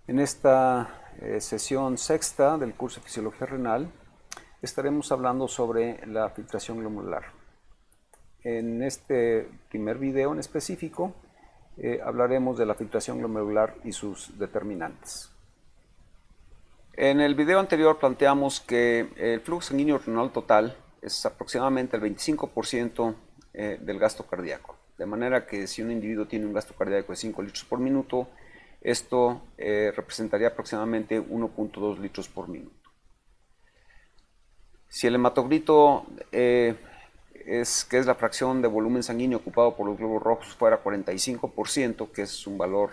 En esta sesión sexta del curso de Fisiología Renal estaremos hablando sobre la filtración glomerular. En este primer video en específico hablaremos de la filtración glomerular y sus determinantes. En el video anterior planteamos que el flujo sanguíneo renal total es aproximadamente el 25% del gasto cardíaco. De manera que si un individuo tiene un gasto cardíaco de 5 litros por minuto, esto representaría aproximadamente 1.2 litros por minuto. Si el hematocrito, que es la fracción de volumen sanguíneo ocupado por los glóbulos rojos, fuera 45%, que es un valor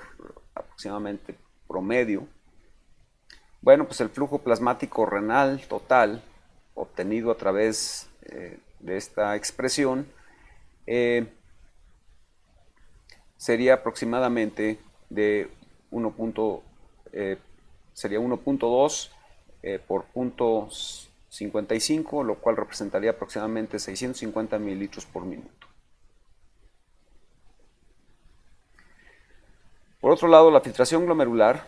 aproximadamente promedio, bueno, pues el flujo plasmático renal total, obtenido a través de esta expresión, sería aproximadamente de 1.2 por 0.55, lo cual representaría aproximadamente 650 mililitros por minuto. Por otro lado, la filtración glomerular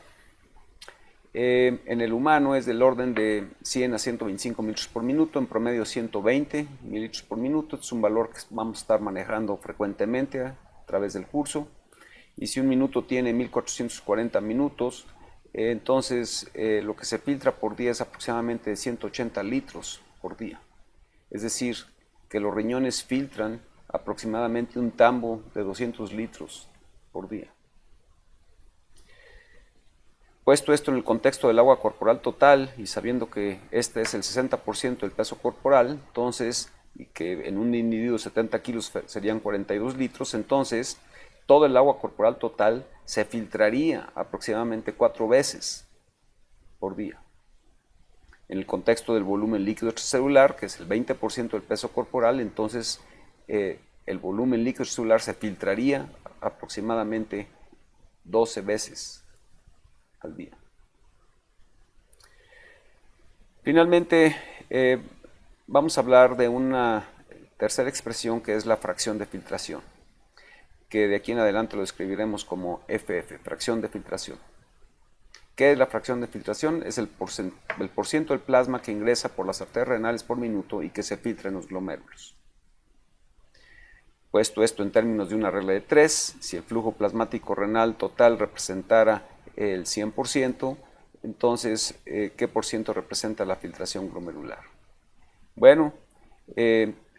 en el humano es del orden de 100 a 125 mililitros por minuto, en promedio 120 mililitros por minuto. Es un valor que vamos a estar manejando frecuentemente a través del curso. Y si un minuto tiene 1440 minutos, entonces lo que se filtra por día es aproximadamente de 180 litros por día. Es decir, que los riñones filtran aproximadamente un tambo de 200 litros por día. Puesto esto en el contexto del agua corporal total y sabiendo que este es el 60% del peso corporal, entonces, y que en un individuo de 70 kilos serían 42 litros, entonces todo el agua corporal total se filtraría aproximadamente 4 veces por día. En el contexto del volumen líquido extracelular, que es el 20% del peso corporal, entonces el volumen líquido extracelular se filtraría aproximadamente 12 veces al día. Finalmente, vamos a hablar de una tercera expresión que es la fracción de filtración, que de aquí en adelante lo describiremos como FF, fracción de filtración. ¿Qué es la fracción de filtración? Es el porciento del plasma que ingresa por las arterias renales por minuto y que se filtra en los glomérulos. Puesto esto en términos de una regla de 3, si el flujo plasmático renal total representara el 100%, entonces, ¿qué por ciento representa la filtración glomerular? Bueno,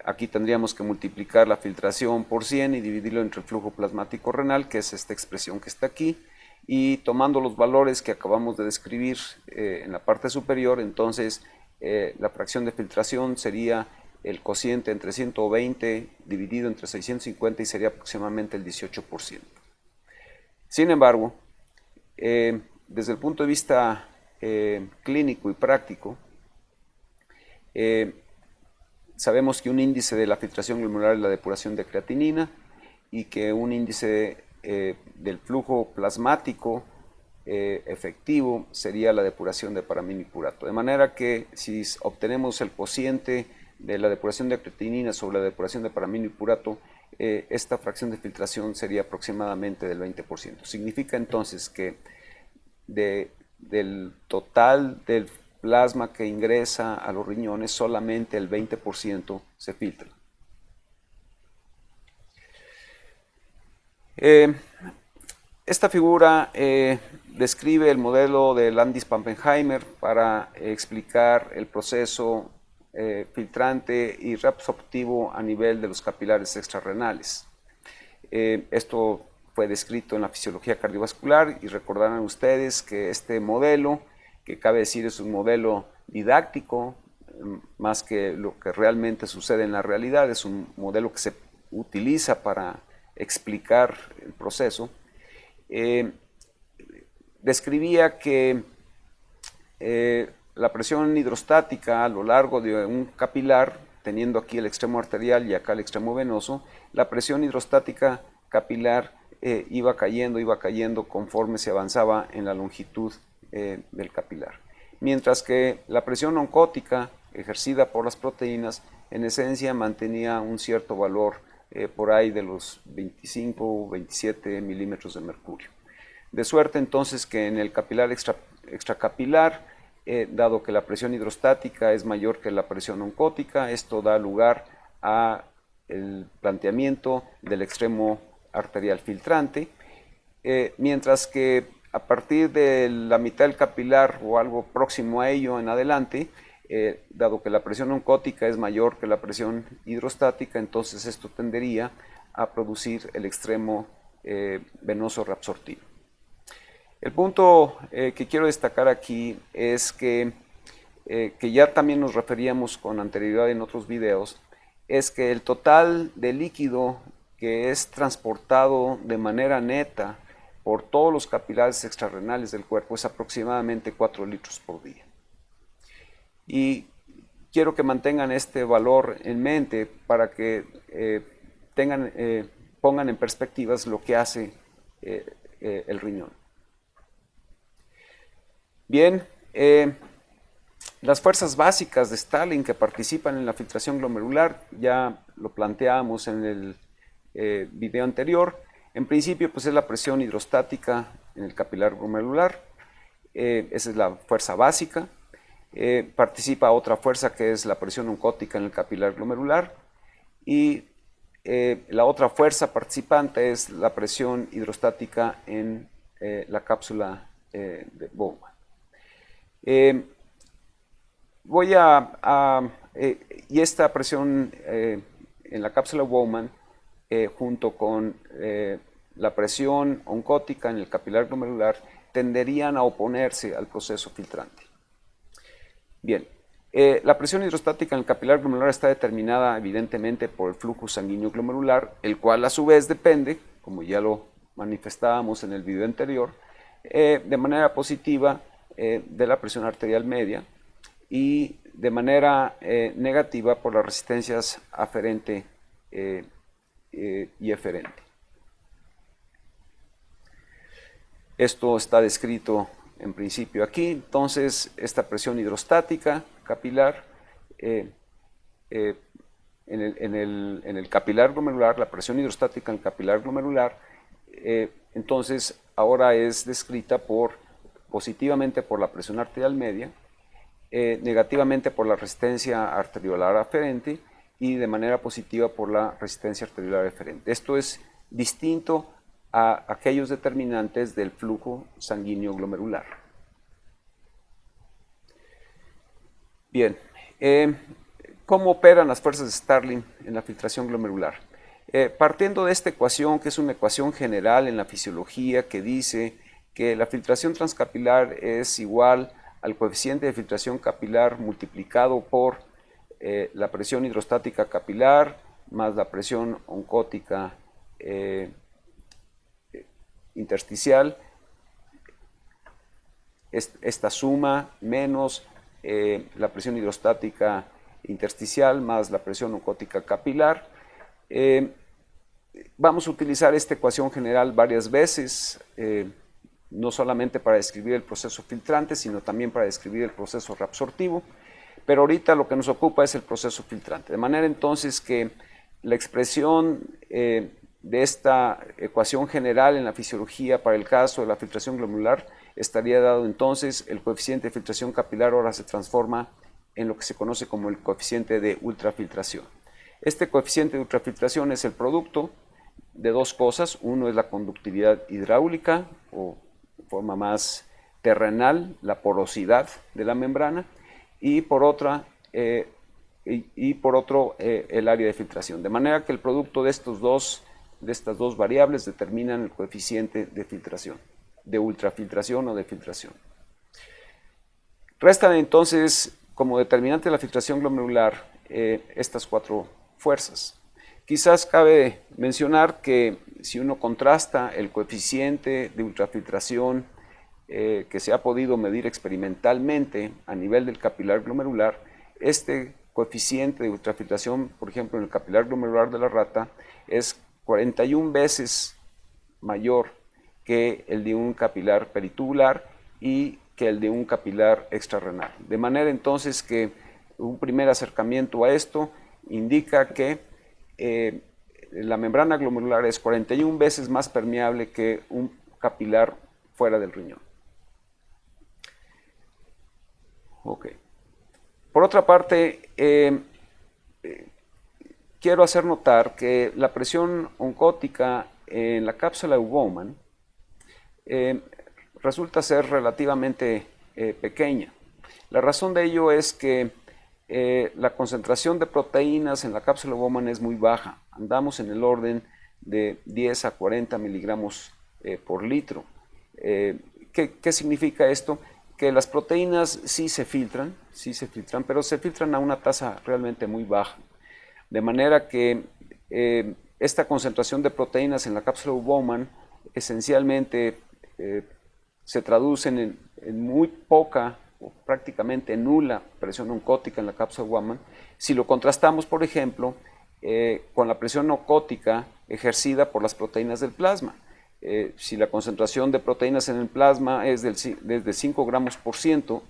aquí tendríamos que multiplicar la filtración por 100 y dividirlo entre el flujo plasmático renal, que es esta expresión que está aquí, y tomando los valores que acabamos de describir en la parte superior, entonces la fracción de filtración sería el cociente entre 120 dividido entre 650 y sería aproximadamente el 18%. Sin embargo, desde el punto de vista clínico y práctico, sabemos que un índice de la filtración glomerular es la depuración de creatinina y que un índice del flujo plasmático efectivo sería la depuración de paraminipurato. De manera que si obtenemos el cociente de la depuración de creatinina sobre la depuración de paraminipurato, esta fracción de filtración sería aproximadamente del 20%. Significa entonces que del total del plasma que ingresa a los riñones, solamente el 20% se filtra. Esta figura describe el modelo de Landis-Pappenheimer para explicar el proceso filtrante y reabsortivo a nivel de los capilares extrarrenales. Esto fue descrito en la fisiología cardiovascular y recordarán ustedes que este modelo, que cabe decir es un modelo didáctico, más que lo que realmente sucede en la realidad, es un modelo que se utiliza para explicar el proceso, describía que la presión hidrostática a lo largo de un capilar, teniendo aquí el extremo arterial y acá el extremo venoso, la presión hidrostática capilar iba cayendo conforme se avanzaba en la longitud del capilar. Mientras que la presión oncótica ejercida por las proteínas en esencia mantenía un cierto valor por ahí de los 25 o 27 milímetros de mercurio. de suerte entonces que en el capilar extracapilar, dado que la presión hidrostática es mayor que la presión oncótica, esto da lugar a el planteamiento del extremo arterial filtrante, mientras que a partir de la mitad del capilar o algo próximo a ello en adelante, dado que la presión oncótica es mayor que la presión hidrostática, entonces esto tendería a producir el extremo venoso reabsortivo. El punto que quiero destacar aquí es que ya también nos referíamos con anterioridad en otros videos, es que el total de líquido que es transportado de manera neta por todos los capilares extrarrenales del cuerpo es aproximadamente 4 litros por día. Y quiero que mantengan este valor en mente para que pongan en perspectivas lo que hace el riñón. Bien, las fuerzas básicas de Starling que participan en la filtración glomerular, ya lo planteábamos en el video anterior. En principio, pues es la presión hidrostática en el capilar glomerular, esa es la fuerza básica. Participa otra fuerza que es la presión oncótica en el capilar glomerular, y la otra fuerza participante es la presión hidrostática en la cápsula de Bowman. Y esta presión en la cápsula Bowman, junto con la presión oncótica en el capilar glomerular, tenderían a oponerse al proceso filtrante. Bien, la presión hidrostática en el capilar glomerular está determinada evidentemente por el flujo sanguíneo glomerular, el cual a su vez depende, como ya lo manifestábamos en el video anterior, de manera positiva de la presión arterial media y de manera negativa por las resistencias aferente y eferente. Esto está descrito en principio aquí. Entonces, esta presión hidrostática capilar en el capilar glomerular, la presión hidrostática en el capilar glomerular, entonces ahora es descrita positivamente por la presión arterial media, negativamente por la resistencia arteriolar aferente y de manera positiva por la resistencia arteriolar eferente. Esto es distinto a aquellos determinantes del flujo sanguíneo glomerular. Bien, ¿cómo operan las fuerzas de Starling en la filtración glomerular? Partiendo de esta ecuación, que es una ecuación general en la fisiología, que dice que la filtración transcapilar es igual al coeficiente de filtración capilar multiplicado por la presión hidrostática capilar más la presión oncótica intersticial, esta suma menos la presión hidrostática intersticial más la presión oncótica capilar. Vamos a utilizar esta ecuación general varias veces, no solamente para describir el proceso filtrante, sino también para describir el proceso reabsortivo, pero ahorita lo que nos ocupa es el proceso filtrante, de manera entonces que la expresión de esta ecuación general en la fisiología para el caso de la filtración glomerular estaría dado entonces, el coeficiente de filtración capilar ahora se transforma en lo que se conoce como el coeficiente de ultrafiltración. Este coeficiente de ultrafiltración es el producto de dos cosas. Uno es la conductividad hidráulica, o de forma más terrenal, la porosidad de la membrana, y por otro el área de filtración. De manera que el producto de estas dos variables determinan el coeficiente de filtración, de ultrafiltración o de filtración. Restan entonces como determinante de la filtración glomerular estas cuatro fuerzas. Quizás cabe mencionar que si uno contrasta el coeficiente de ultrafiltración que se ha podido medir experimentalmente a nivel del capilar glomerular, este coeficiente de ultrafiltración, por ejemplo, en el capilar glomerular de la rata, es 41 veces mayor que el de un capilar peritubular y que el de un capilar extrarrenal. De manera entonces que un primer acercamiento a esto indica que la membrana glomerular es 41 veces más permeable que un capilar fuera del riñón. Ok. Por otra parte, quiero hacer notar que la presión oncótica en la cápsula de Bowman resulta ser relativamente pequeña. La razón de ello es que la concentración de proteínas en la cápsula de Bowman es muy baja. Andamos en el orden de 10 a 40 miligramos por litro. ¿Qué significa esto? Que las proteínas sí se filtran, pero se filtran a una tasa realmente muy baja. De manera que esta concentración de proteínas en la cápsula de Bowman esencialmente se traducen en muy poca o prácticamente nula presión oncótica en la cápsula de Bowman. Si lo contrastamos, por ejemplo, con la presión oncótica ejercida por las proteínas del plasma. Si la concentración de proteínas en el plasma es desde 5 gramos por ciento,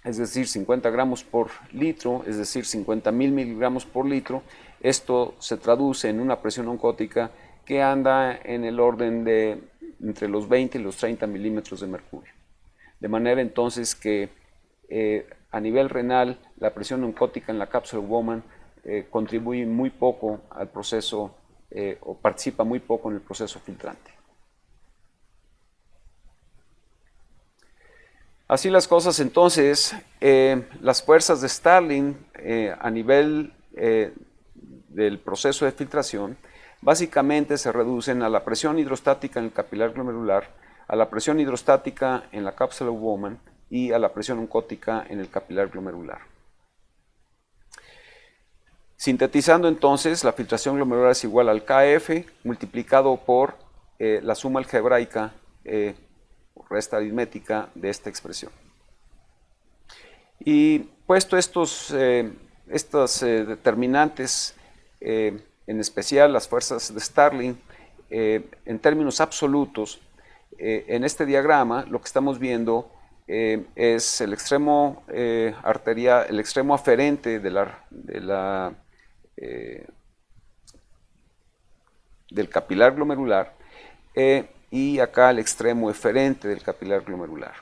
es decir, 50 gramos por litro, es decir, 50.000 miligramos por litro, esto se traduce en una presión oncótica que anda en el orden de entre los 20 y los 30 milímetros de mercurio. De manera entonces que a nivel renal la presión oncótica en la cápsula de Bowman contribuye muy poco al proceso o participa muy poco en el proceso filtrante. Así las cosas, entonces, las fuerzas de Starling a nivel del proceso de filtración básicamente se reducen a la presión hidrostática en el capilar glomerular, a la presión hidrostática en la cápsula de Bowman y a la presión oncótica en el capilar glomerular. Sintetizando entonces, la filtración glomerular es igual al KF multiplicado por la suma algebraica resta aritmética de esta expresión. Y puesto estas determinantes, en especial las fuerzas de Starling, en términos absolutos, en este diagrama lo que estamos viendo es el extremo arterial, el extremo aferente del capilar glomerular y acá el extremo eferente del capilar glomerular.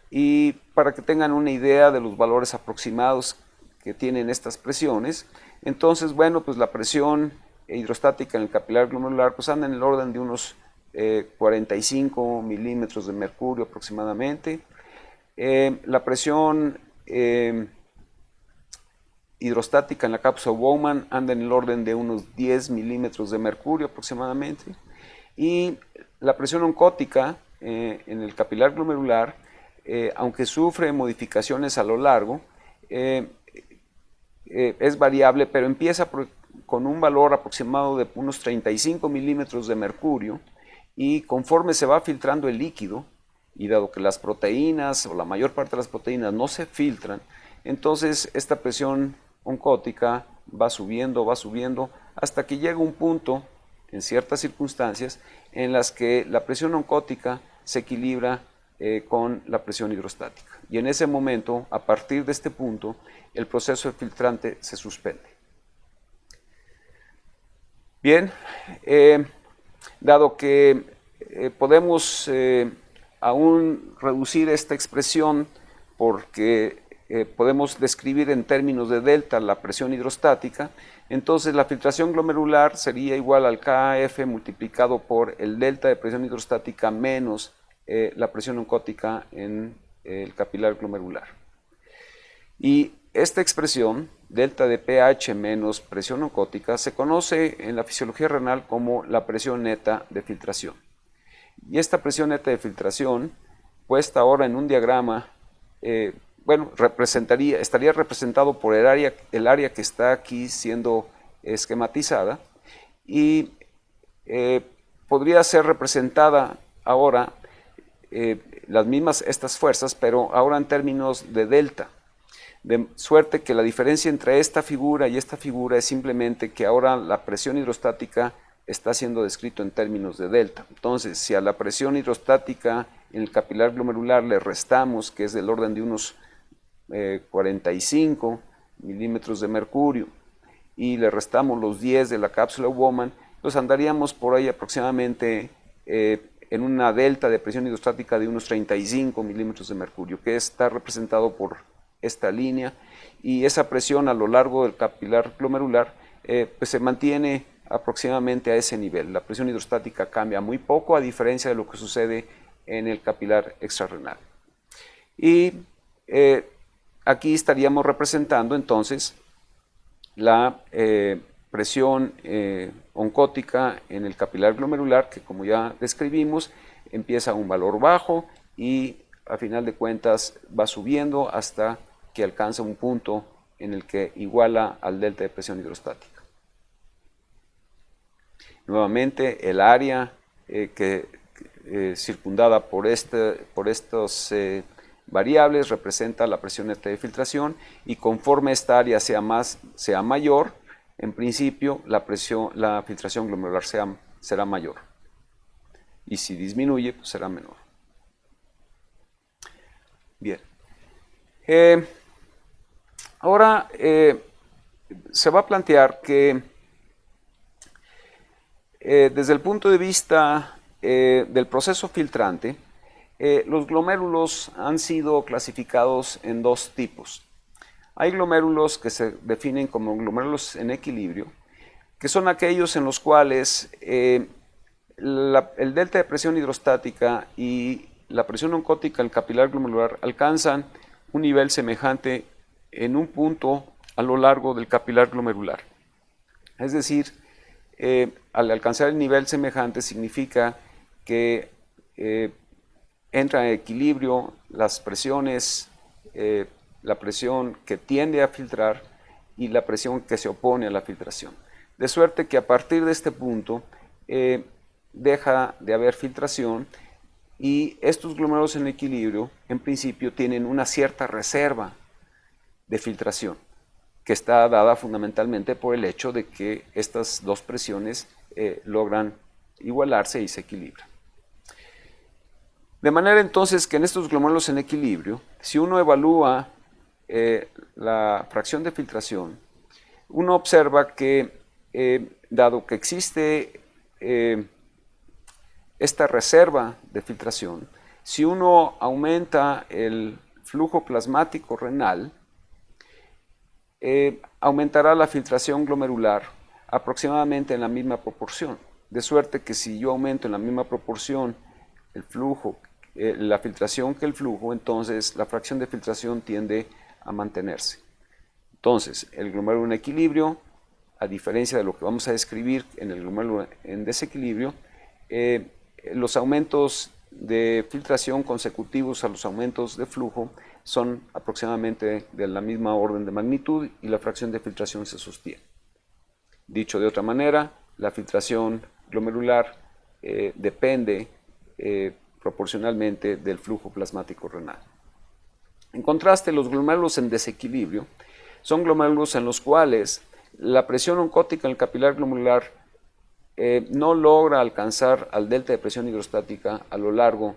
Y para que tengan una idea de los valores aproximados que tienen estas presiones, entonces, bueno, pues la presión hidrostática en el capilar glomerular pues anda en el orden de unos 45 milímetros de mercurio aproximadamente. La presión hidrostática en la cápsula Bowman anda en el orden de unos 10 milímetros de mercurio aproximadamente. Y la presión oncótica en el capilar glomerular, aunque sufre modificaciones a lo largo, es variable, pero empieza con un valor aproximado de unos 35 milímetros de mercurio, y conforme se va filtrando el líquido, y dado que las proteínas o la mayor parte de las proteínas no se filtran, entonces esta presión oncótica va subiendo hasta que llega un punto en ciertas circunstancias en las que la presión oncótica se equilibra con la presión hidrostática. Y en ese momento, a partir de este punto, el proceso de filtrante se suspende. Bien, dado que podemos aún reducir esta expresión porque podemos describir en términos de delta la presión hidrostática, entonces la filtración glomerular sería igual al KF multiplicado por el delta de presión hidrostática menos la presión oncótica en el capilar glomerular. Y esta expresión, delta de pH menos presión oncótica, se conoce en la fisiología renal como la presión neta de filtración. Y esta presión neta de filtración, puesta ahora en un diagrama, bueno, estaría representado por el área que está aquí siendo esquematizada, y podría ser representada ahora estas fuerzas, pero ahora en términos de delta. De suerte que la diferencia entre esta figura y esta figura es simplemente que ahora la presión hidrostática está siendo descrito en términos de delta. Entonces, si a la presión hidrostática en el capilar glomerular le restamos, que es del orden de unos 45 milímetros de mercurio, y le restamos los 10 de la cápsula Bowman, pues andaríamos por ahí aproximadamente en una delta de presión hidrostática de unos 35 milímetros de mercurio, que está representado por esta línea, y esa presión a lo largo del capilar glomerular pues se mantiene aproximadamente a ese nivel. La presión hidrostática cambia muy poco, a diferencia de lo que sucede en el capilar extrarrenal. Y aquí estaríamos representando entonces la presión oncótica en el capilar glomerular, que como ya describimos, empieza a un valor bajo y a final de cuentas va subiendo hasta que alcanza un punto en el que iguala al delta de presión hidrostática. Nuevamente, el área circundada por estos variables representa la presión neta de filtración, y conforme esta área sea mayor, en principio la filtración glomerular será mayor, y si disminuye, pues será menor. Bien. Ahora se va a plantear que desde el punto de vista del proceso filtrante, los glomérulos han sido clasificados en dos tipos. Hay glomérulos que se definen como glomérulos en equilibrio, que son aquellos en los cuales el delta de presión hidrostática y la presión oncótica del capilar glomerular alcanzan un nivel semejante en un punto a lo largo del capilar glomerular. Es decir, al alcanzar el nivel semejante significa que entra en equilibrio las presiones, la presión que tiende a filtrar y la presión que se opone a la filtración. De suerte que a partir de este punto deja de haber filtración, y estos glomérulos en equilibrio en principio tienen una cierta reserva de filtración, que está dada fundamentalmente por el hecho de que estas dos presiones logran igualarse y se equilibran. De manera entonces que en estos glomérulos en equilibrio, si uno evalúa la fracción de filtración, uno observa que dado que existe esta reserva de filtración, si uno aumenta el flujo plasmático renal, aumentará la filtración glomerular aproximadamente en la misma proporción. De suerte que si yo aumento en la misma proporción el flujo, la filtración que el flujo, entonces la fracción de filtración tiende a mantenerse. Entonces, el glomérulo en equilibrio, a diferencia de lo que vamos a describir en el glomérulo en desequilibrio, los aumentos de filtración consecutivos a los aumentos de flujo son aproximadamente de la misma orden de magnitud, y la fracción de filtración se sostiene. Dicho de otra manera, la filtración glomerular depende proporcionalmente del flujo plasmático renal. En contraste, los glomérulos en desequilibrio son glomérulos en los cuales la presión oncótica en el capilar glomerular no logra alcanzar al delta de presión hidrostática a lo largo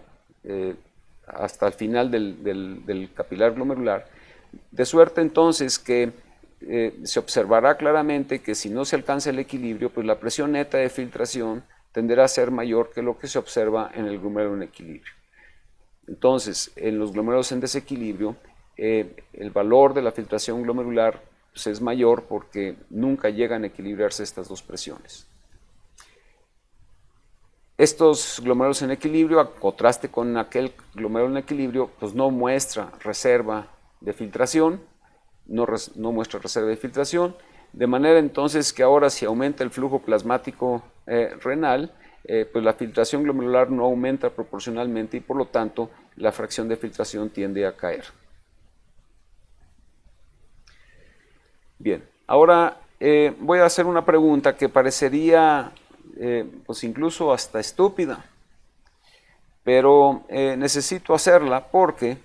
hasta el final del capilar glomerular, de suerte entonces que se observará claramente que si no se alcanza el equilibrio, pues la presión neta de filtración tenderá a ser mayor que lo que se observa en el glomérulo en equilibrio. Entonces, en los glomérulos en desequilibrio, el valor de la filtración glomerular pues, es mayor, porque nunca llegan a equilibrarse estas dos presiones. Estos glomérulos en equilibrio, a contraste con aquel glomérulo en equilibrio, pues no muestra reserva de filtración, no muestra reserva de filtración, de manera entonces que ahora, si aumenta el flujo plasmático renal, pues la filtración glomerular no aumenta proporcionalmente, y por lo tanto la fracción de filtración tiende a caer. Bien, ahora voy a hacer una pregunta que parecería pues incluso hasta estúpida, pero necesito hacerla porque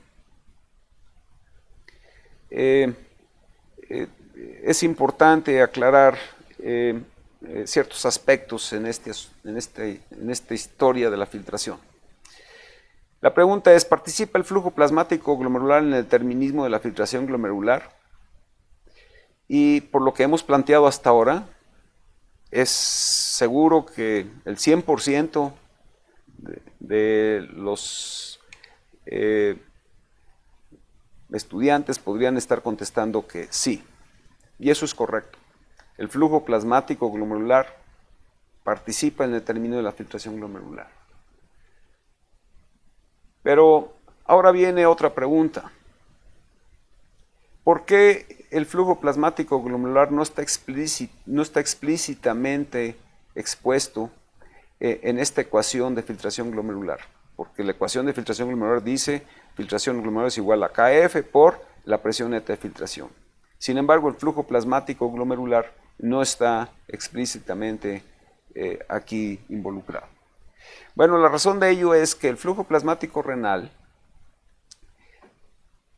es importante aclarar ciertos aspectos en esta historia de la filtración. La pregunta es: ¿participa el flujo plasmático glomerular en el determinismo de la filtración glomerular? Y por lo que hemos planteado hasta ahora, es seguro que el 100% de los estudiantes podrían estar contestando que sí, y eso es correcto. El flujo plasmático glomerular participa en el determinio de la filtración glomerular. Pero ahora viene otra pregunta. ¿Por qué el flujo plasmático glomerular no está explícitamente expuesto en esta ecuación de filtración glomerular? Porque la ecuación de filtración glomerular dice filtración glomerular es igual a KF por la presión neta de filtración. Sin embargo, el flujo plasmático glomerular no está explícitamente aquí involucrado. Bueno, la razón de ello es que el flujo plasmático renal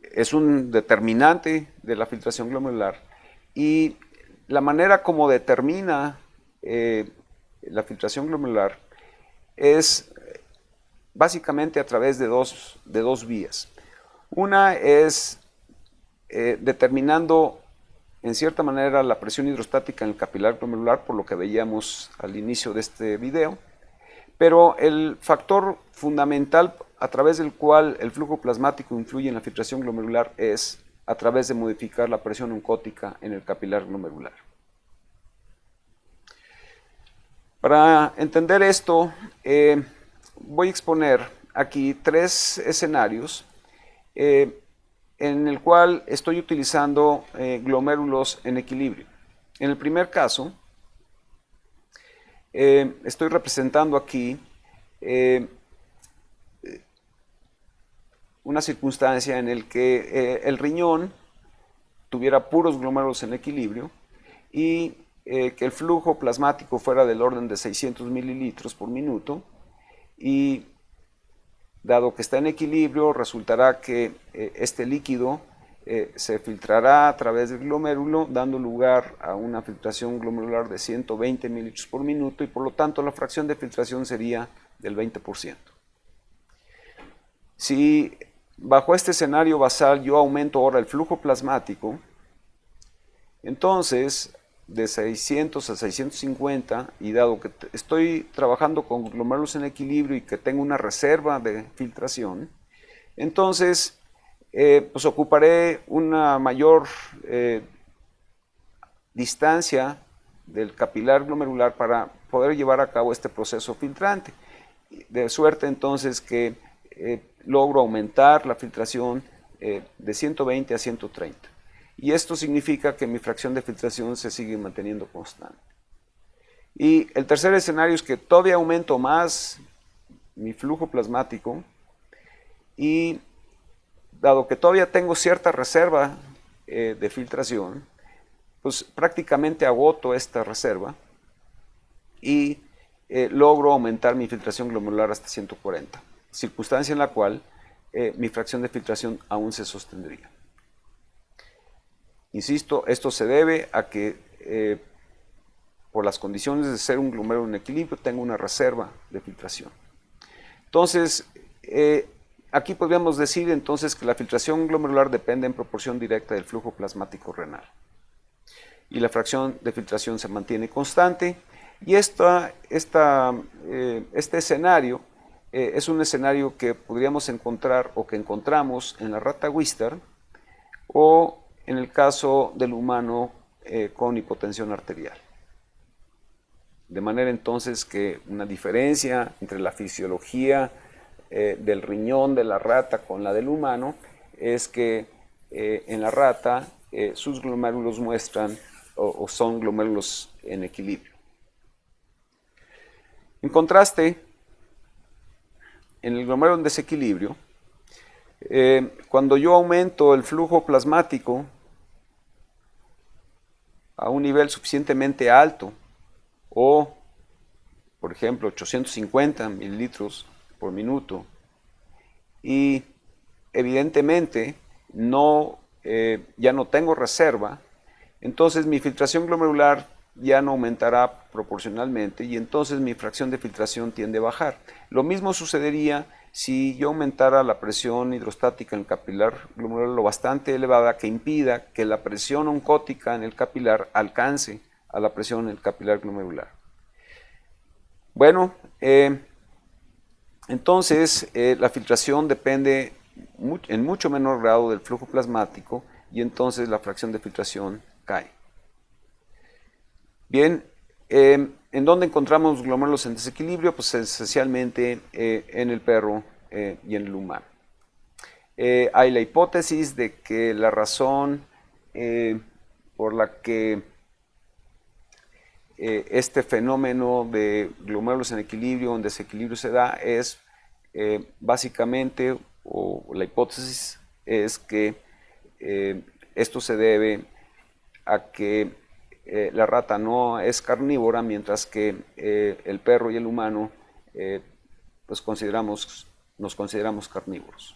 es un determinante de la filtración glomerular y la manera como determina la filtración glomerular es básicamente a través de dos vías. Una es determinando en cierta manera la presión hidrostática en el capilar glomerular, por lo que veíamos al inicio de este video, pero el factor fundamental a través del cual el flujo plasmático influye en la filtración glomerular es a través de modificar la presión oncótica en el capilar glomerular. Para entender esto, voy a exponer aquí tres escenarios en el cual estoy utilizando glomérulos en equilibrio. En el primer caso, estoy representando aquí una circunstancia en la que el riñón tuviera puros glomérulos en equilibrio y que el flujo plasmático fuera del orden de 600 mililitros por minuto, y dado que está en equilibrio, resultará que este líquido se filtrará a través del glomérulo, dando lugar a una filtración glomerular de 120 mililitros por minuto, y por lo tanto la fracción de filtración sería del 20%. Si bajo este escenario basal yo aumento ahora el flujo plasmático, entonces de 600 a 650, y dado que estoy trabajando con glomérulos en equilibrio y que tengo una reserva de filtración, entonces pues ocuparé una mayor distancia del capilar glomerular para poder llevar a cabo este proceso filtrante, de suerte entonces que logro aumentar la filtración de 120 a 130. Y esto significa que mi fracción de filtración se sigue manteniendo constante. Y el tercer escenario es que todavía aumento más mi flujo plasmático, y dado que todavía tengo cierta reserva de filtración, pues prácticamente agoto esta reserva y logro aumentar mi filtración glomerular hasta 140, circunstancia en la cual mi fracción de filtración aún se sostendría. Insisto, esto se debe a que por las condiciones de ser un glomérulo en equilibrio tengo una reserva de filtración. Entonces, aquí podríamos decir entonces que la filtración glomerular depende en proporción directa del flujo plasmático renal, y la fracción de filtración se mantiene constante, y este escenario es un escenario que podríamos encontrar o que encontramos en la rata Wistar o en el caso del humano con hipotensión arterial. De manera entonces que una diferencia entre la fisiología del riñón de la rata con la del humano es que en la rata sus glomérulos muestran o son glomérulos en equilibrio. En contraste, en el glomérulo en desequilibrio, cuando yo aumento el flujo plasmático a un nivel suficientemente alto, o por ejemplo 850 mililitros por minuto, y evidentemente ya no tengo reserva, entonces mi filtración glomerular ya no aumentará proporcionalmente, y entonces mi fracción de filtración tiende a bajar. Lo mismo sucedería si yo aumentara la presión hidrostática en el capilar glomerular lo bastante elevada que impida que la presión oncótica en el capilar alcance a la presión en el capilar glomerular. Bueno, Entonces, la filtración depende en mucho menor grado del flujo plasmático y entonces la fracción de filtración cae. Bien, ¿en dónde encontramos glomérulos en desequilibrio? Pues esencialmente en el perro y en el humano. Hay la hipótesis de que la razón por la que este fenómeno de glomérulos en equilibrio o en desequilibrio se da es básicamente, o la hipótesis es que esto se debe a que la rata no es carnívora, mientras que el perro y el humano pues nos consideramos carnívoros.